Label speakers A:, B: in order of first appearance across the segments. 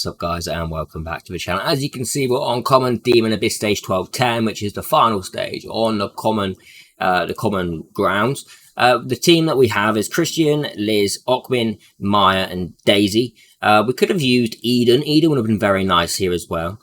A: What's up, guys, and welcome back to the channel. As you can see, we're on Common Demon Abyss Stage 1210, which is the final stage on the common grounds. The team that we have is Christian, Liz, Okwin, Maya, and Daisy. We could have used Eden. Eden would have been very nice here as well.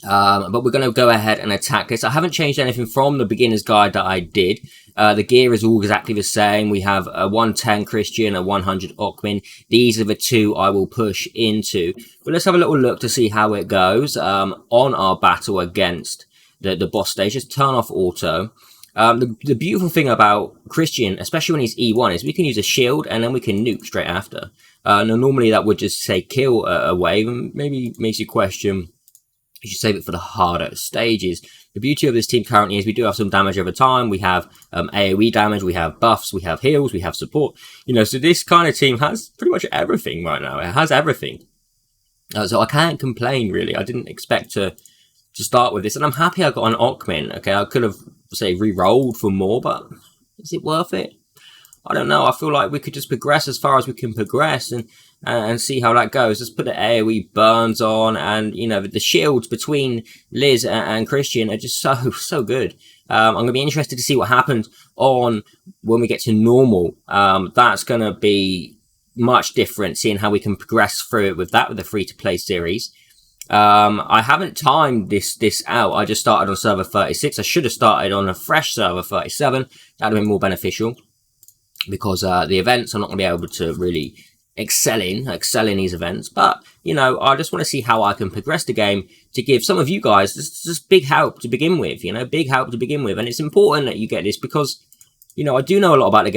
A: But we're going to go ahead and attack this. I haven't changed anything from the beginner's guide that I did. The gear is all exactly the same. We have a 110 Christian, a 100 Okwin. These are the two I will push into. But let's have a little look to see how it goes on our battle against the boss stage. Just turn off auto. The beautiful thing about Christian, especially when he's E1, is we can use a shield and then we can nuke straight after. Now, normally that would just say kill a wave, and maybe makes you question, you should save it for the harder stages. The beauty of this team currently is we do have some damage over time. We have AoE damage, we have buffs, we have heals, we have support. You know, so this kind of team has pretty much everything right now. It has everything. So I can't complain, really. I didn't expect to start with this. And I'm happy I got an Okwin. Okay, I could have, say, re-rolled for more, but is it worth it? I don't know. I feel like we could just progress as far as we can progress and see how that goes. Let's put the AoE burns on, and you know, the shields between Liz and Christian are just so good. I'm going to be interested to see what happens on when we get to normal. That's going to be much different, seeing how we can progress through it with the free-to-play series. I haven't timed this out. I just started on server 36. I should have started on a fresh server 37. That would have been more beneficial, because the events I'm not going to be able to really excel in these events. But you know, I just want to see how I can progress the game to give some of you guys just big help to begin with. You know, big help to begin with, and it's important that you get this because, you know, I do know a lot about the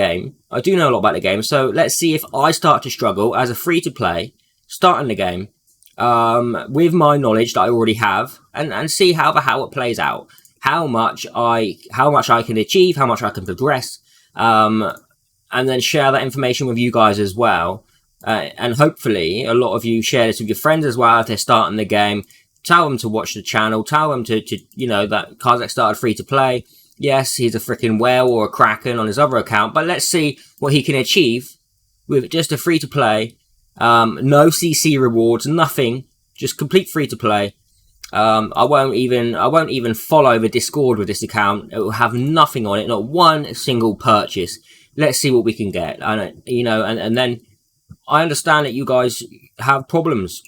A: game. So let's see if I start to struggle as a free to play starting the game with my knowledge that I already have, and see how it plays out, how much I can achieve, how much I can progress. And then share that information with you guys as well. And hopefully a lot of you share this with your friends as well if they're starting the game. Tell them to watch the channel. Tell them to you know, that Kazakh started free to play. Yes, he's a freaking whale or a kraken on his other account, but let's see what he can achieve with just a free to play. No CC rewards, nothing, just complete free to play. I won't even follow the Discord with this account. It will have nothing on it, not one single purchase. Let's see what we can get. And you know, and then I understand that you guys have problems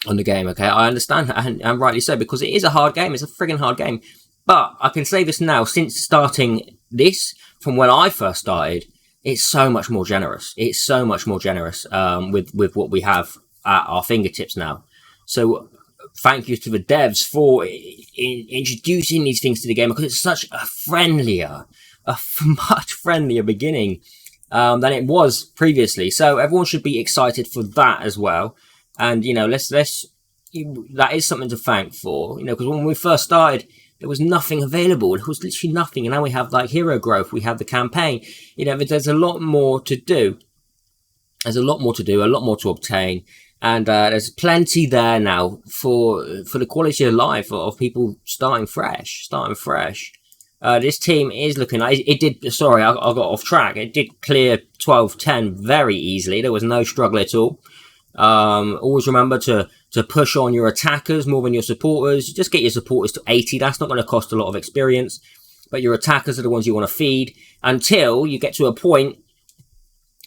A: on the game. Okay, I understand that, and rightly so, because it is a hard game. It's a friggin' hard game. But I can say this now, since starting this, from when I first started, it's so much more generous. It's so much more generous with what we have at our fingertips now. So thank you to the devs for introducing these things to the game, because it's such a much friendlier beginning than it was previously. So everyone should be excited for that as well. And you know, that is something to thank for. You know, because when we first started, there was nothing available. There was literally nothing, and now we have like hero growth. We have the campaign. You know, there's a lot more to do. There's a lot more to obtain. And there's plenty there now for the quality of life of people starting fresh. This team is looking like it did. Sorry, I got off track. It did clear 12-10 very easily. There was no struggle at all. Always remember to push on your attackers more than your supporters. You just get your supporters to 80. That's not going to cost a lot of experience. But your attackers are the ones you want to feed until you get to a point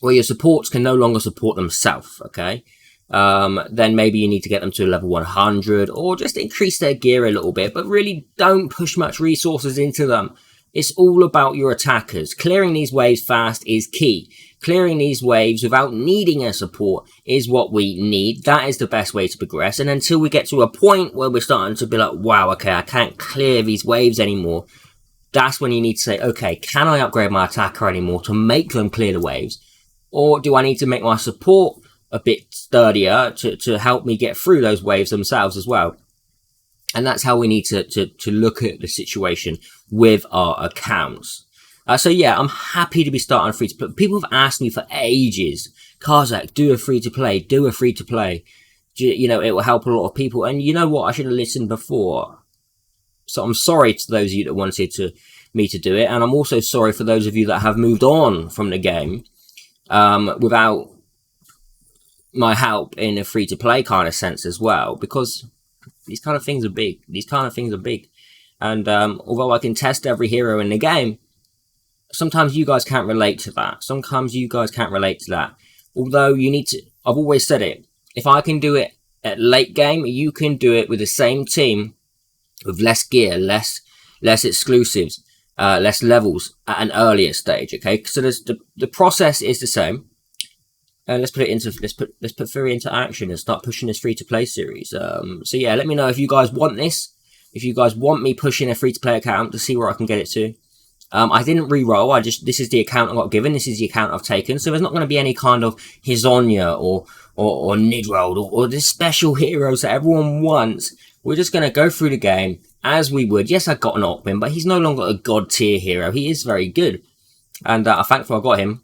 A: where your supports can no longer support themselves. Okay. Then maybe you need to get them to level 100 or just increase their gear a little bit, but really don't push much resources into them. It's all about your attackers. Clearing these waves fast is key. Clearing these waves without needing a support is what we need. That is the best way to progress. And until we get to a point where we're starting to be like, wow, okay, I can't clear these waves anymore. That's when you need to say, okay, can I upgrade my attacker anymore to make them clear the waves? Or do I need to make my support a bit sturdier to help me get through those waves themselves as well? And that's how we need to look at the situation with our accounts. So yeah, I'm happy to be starting free to play. People have asked me for ages, Kazakh, do a free to play. You know, it will help a lot of people. And you know what? I should have listened before. So I'm sorry to those of you that wanted me to do it. And I'm also sorry for those of you that have moved on from the game without my help in a free-to-play kind of sense as well, because these kind of things are big. And although I can test every hero in the game, sometimes you guys can't relate to that. Although you need to, I've always said it, if I can do it at late game, you can do it with the same team, with less gear, less exclusives, less levels at an earlier stage. Okay, so the process is the same. Let's put Fury into action and start pushing this free-to-play series. So yeah, let me know if you guys want this. If you guys want me pushing a free-to-play account to see where I can get it to. I didn't re-roll. This is the account I got given. This is the account I've taken. So there's not going to be any kind of Hizonia or Nidroll or the special heroes that everyone wants. We're just going to go through the game as we would. Yes, I got an Opmin, but he's no longer a god tier hero. He is very good. And I'm thankful I got him.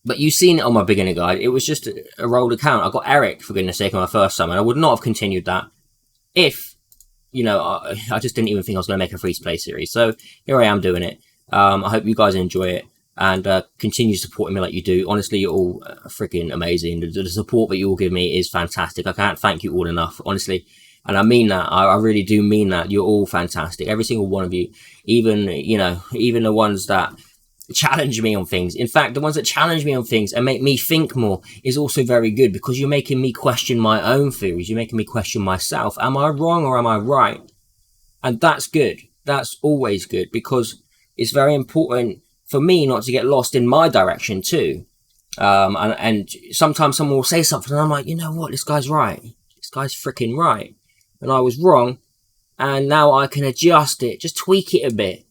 A: But you've seen it on my beginner guide. It was just a rolled account. I got Eric, for goodness sake, on my first summon. I would not have continued that if, you know, I just didn't even think I was going to make a free-to-play series. So here I am doing it. I hope you guys enjoy it and continue supporting me like you do. Honestly, you're all freaking amazing. The support that you all give me is fantastic. I can't thank you all enough, honestly. And I mean that. I really do mean that. You're all fantastic. Every single one of you. Even, you know, even the ones that challenge me on things. In fact, the ones that challenge me on things and make me think more is also very good, because you're making me question my own theories. You're making me question myself. Am I wrong or am I right? And that's good. That's always good, because it's very important for me not to get lost in my direction too. And sometimes someone will say something and I'm like, you know what? This guy's right. This guy's freaking right. And I was wrong. And now I can adjust it, just tweak it a bit,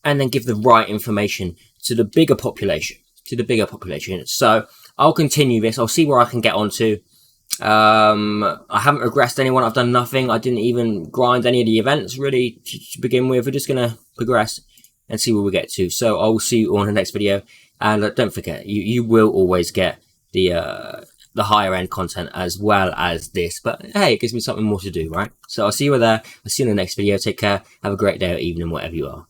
A: and then give the right information to the bigger population. So I'll continue this. I'll see where I can get onto. I haven't regressed anyone. I've done nothing. I didn't even grind any of the events really to begin with. We're just going to progress and see where we get to. So I will see you on the next video. And don't forget, you will always get the higher end content as well as this. But hey, it gives me something more to do, right? So I'll see you there. I'll see you in the next video. Take care. Have a great day or evening, whatever you are.